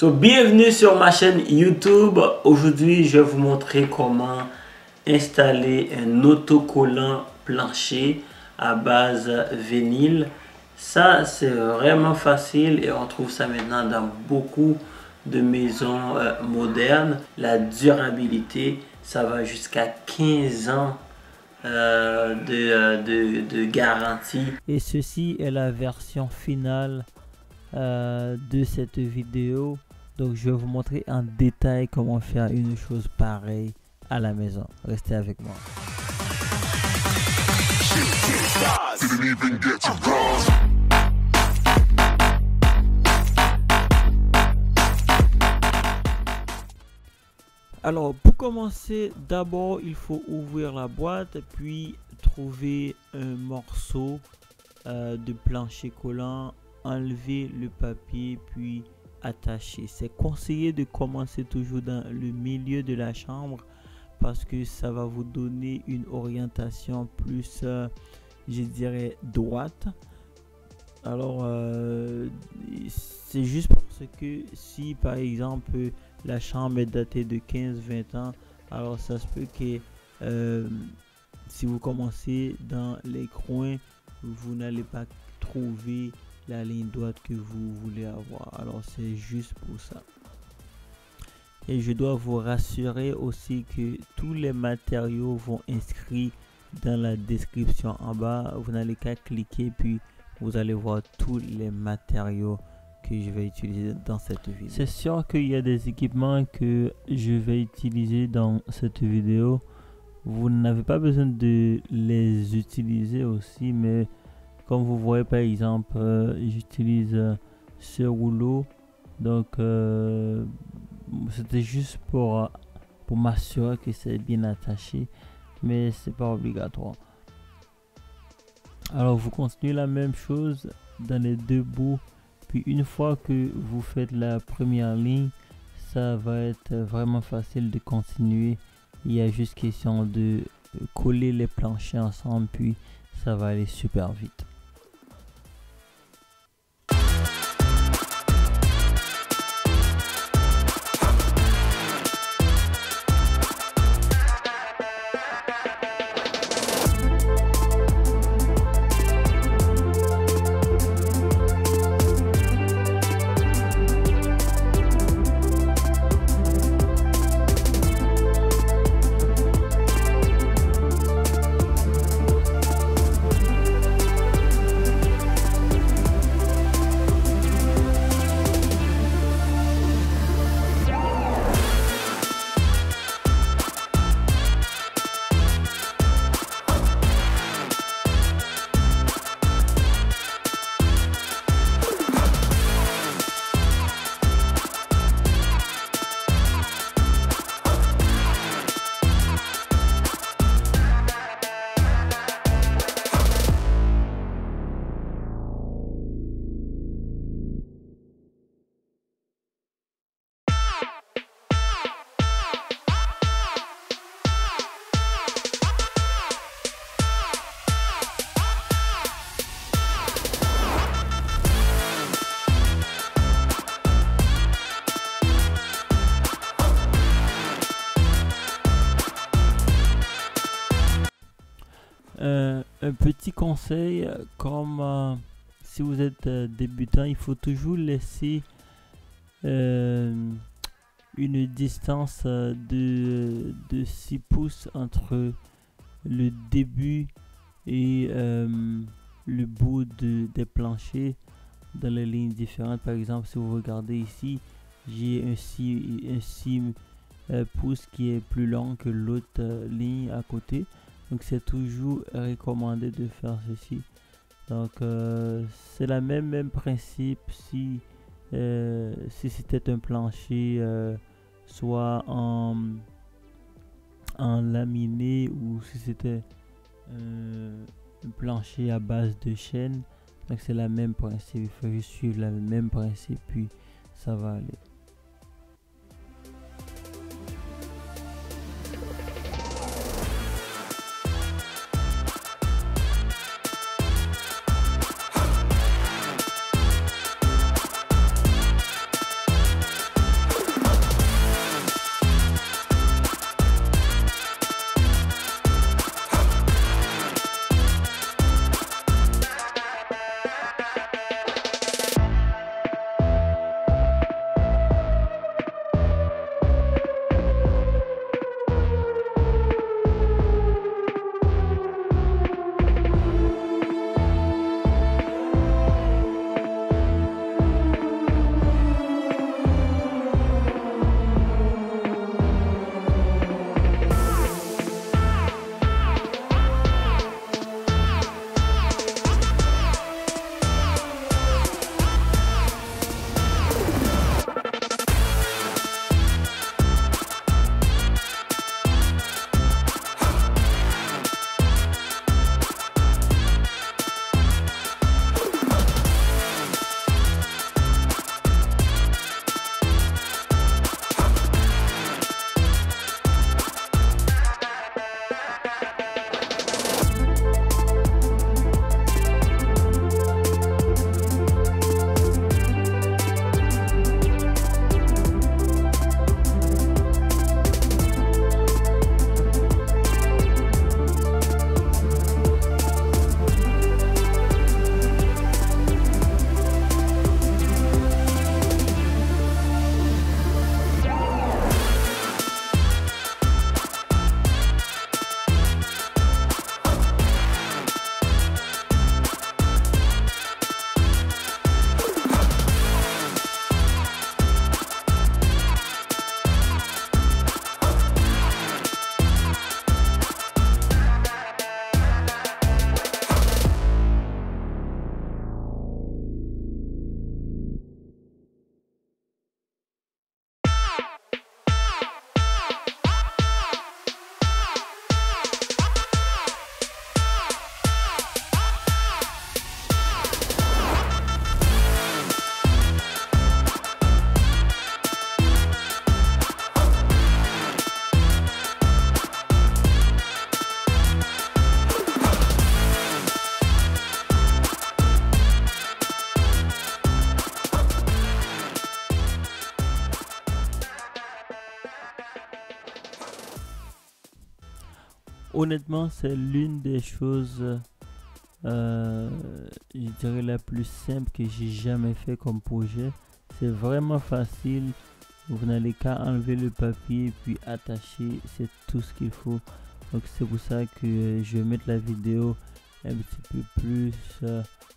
Bienvenue sur ma chaîne YouTube. Aujourd'hui, je vais vous montrer comment installer un autocollant plancher à base vinyle. Ça, c'est vraiment facile et on trouve ça maintenant dans beaucoup de maisons modernes. La durabilité, ça va jusqu'à 15 ans de garantie. Et ceci est la version finale de cette vidéo. Donc je vais vous montrer en détail comment faire une chose pareille à la maison. Restez avec moi. Alors pour commencer, d'abord il faut ouvrir la boîte puis trouver un morceau de plancher collant, enlever le papier puis attacher. C'est conseillé de commencer toujours dans le milieu de la chambre parce que ça va vous donner une orientation plus je dirais droite. Alors c'est juste parce que si par exemple la chambre est datée de 15-20 ans, alors ça se peut que si vous commencez dans les coins, vous n'allez pas trouver la ligne droite que vous voulez avoir. Alors c'est juste pour ça. Et je dois vous rassurer aussi que tous les matériaux vont inscrits dans la description en bas. Vous n'allez qu'à cliquer puis vous allez voir tous les matériaux que je vais utiliser dans cette vidéo. C'est sûr qu'il y a des équipements que je vais utiliser dans cette vidéo. Vous n'avez pas besoin de les utiliser aussi, mais comme vous voyez par exemple, j'utilise ce rouleau. Donc c'était juste pour m'assurer que c'est bien attaché, mais c'est pas obligatoire. Alors vous continuez la même chose dans les deux bouts, puis une fois que vous faites la première ligne, ça va être vraiment facile de continuer. Il y a juste question de coller les planchers ensemble, puis ça va aller super vite. Un petit conseil, comme si vous êtes débutant, il faut toujours laisser une distance de 6 pouces entre le début et le bout des planchers dans les lignes différentes. Par exemple, si vous regardez ici, j'ai un 6 pouces qui est plus long que l'autre ligne à côté. Donc c'est toujours recommandé de faire ceci. Donc c'est la même principe si c'était un plancher soit en laminé ou si c'était un plancher à base de chaîne. Donc c'est la même principe, il faut juste suivre le même principe puis ça va aller. honnêtement, c'est l'une des choses, je dirais, la plus simple que j'ai jamais fait comme projet. C'est vraiment facile. Vous n'allez qu'à enlever le papier et puis attacher, c'est tout ce qu'il faut. Donc c'est pour ça que je vais mettre la vidéo un petit peu plus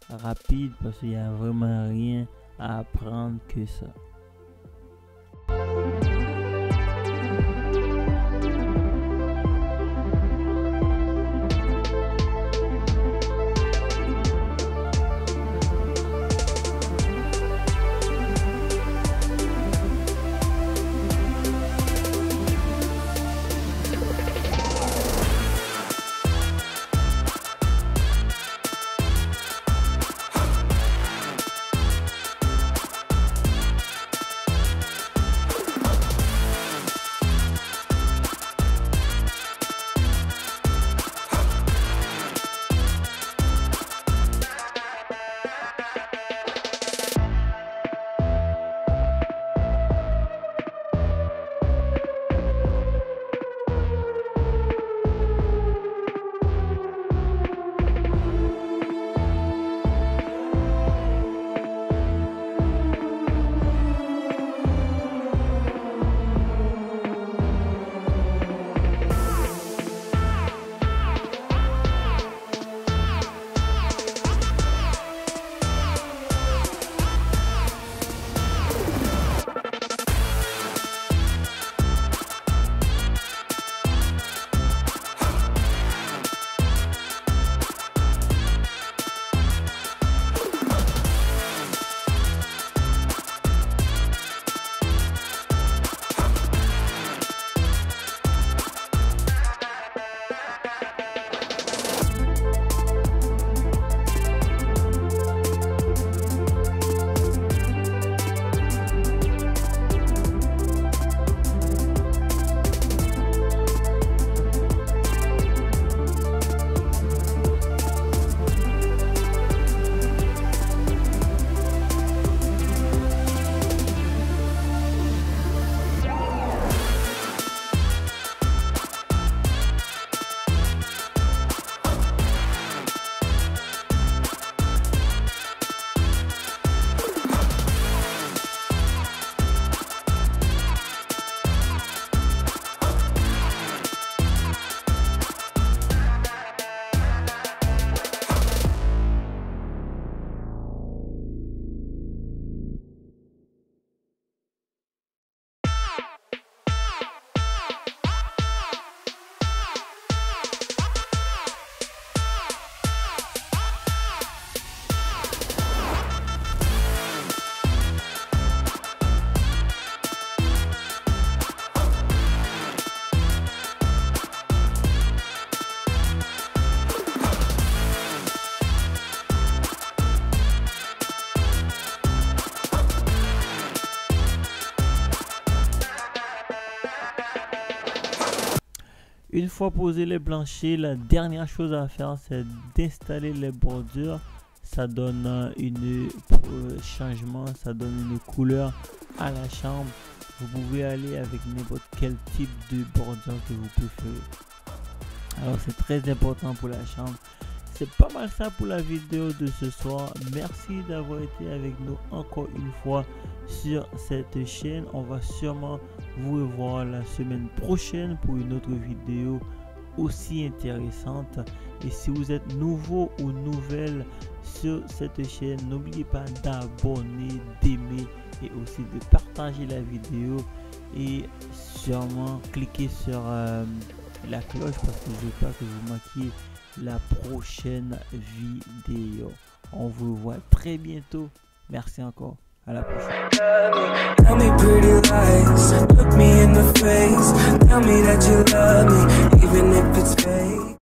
rapide, parce qu'il n'y a vraiment rien à apprendre que ça. Une fois posé les planchers, la dernière chose à faire, c'est d'installer les bordures. Ça donne un changement, ça donne une couleur à la chambre. Vous pouvez aller avec n'importe quel type de bordure que vous préférez. Alors c'est très important pour la chambre. C'est pas mal ça pour la vidéo de ce soir. Merci d'avoir été avec nous encore une fois sur cette chaîne. On va sûrement vous revoir la semaine prochaine pour une autre vidéo aussi intéressante. Et si vous êtes nouveau ou nouvelle sur cette chaîne, n'oubliez pas d'abonner, d'aimer et aussi de partager la vidéo. Et sûrement cliquer sur la cloche, parce que je veux pas que vous manquiez la prochaine vidéo. On vous voit très bientôt. Merci encore. À la prochaine. Tell me pretty lies, look me in the face, tell me that you love me, even if it's